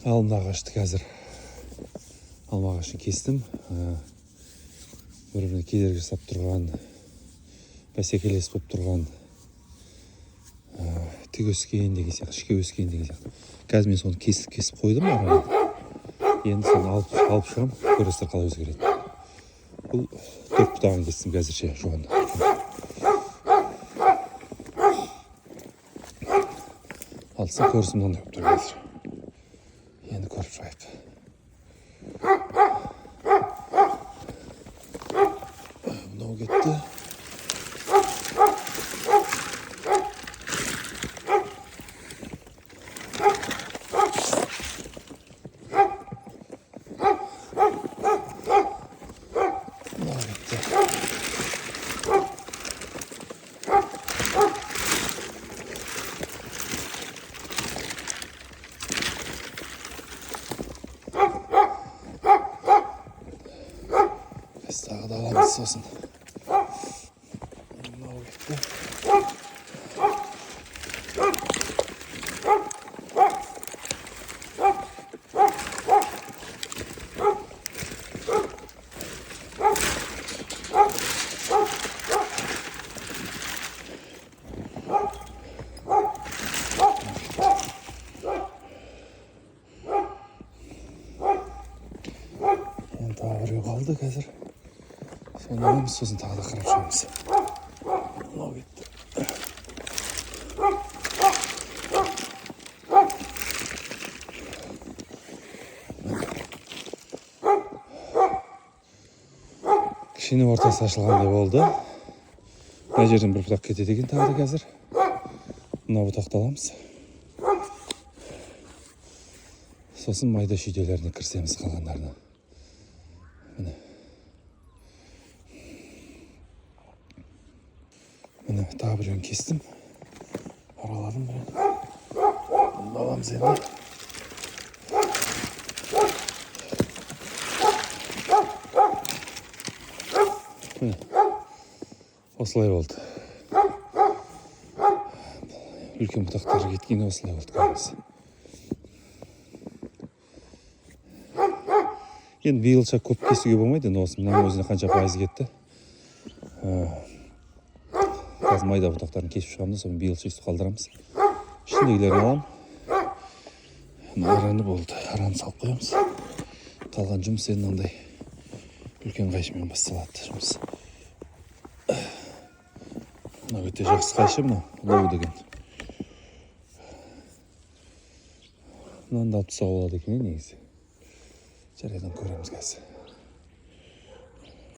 Алма ағашты қазір алма ағашын кестім. Бір-біріне кедергі жасап тұрған, бәсекелес болып тұрған, тік өскен деген сияқты, ішке өскен деген сияқты. Қазір мен соны кесіп қойдым. Енді соны алып шығам, көресіздер қалай өзгереді. Бұл 4 бұтағын кестім қазірше жуан. Алса көрсім мынандай болып тұр қазір. Енді көріп шығайық. Мынау кетті. Тағы да аламыз сосын. Мынау кетті. Енді тағы біреу қалды қазір. Соны аламыз, сосын тағы да қарап шығамыз. Мынау кетті. Кішкене ортасы ашылғандай болды. Мына жерден бір бұтақ кетеді екен тағы да қазір. Мына бұтақты аламыз. Сосын майда шүйделеріне кірісеміз қалғандарына. Міне. Міне тағы біреуін кестім. Араладым біреуін. Bunu alalım seni. Осылай болды. Үлкен бұтақтары кеткені осылай болды көбісі. Енді биылша көп кесуге болмайды, но осы мынаның өзіне қанша пайыз кетті. Қазір майда бұтақтарын кесіп шығамыз, соны биылша үсті қалдырамыз. Ішіндегілерін аламын. Араны болды, араны салып қоямыз. Қалған жұмыс енді мынандай үлкен қайшымен басталады жұмыс. Мына өте жақсы қайшы, мына лоу деген. Мынаны да алып тастауға болады екен негізі. Жарайдан көреміз қазір.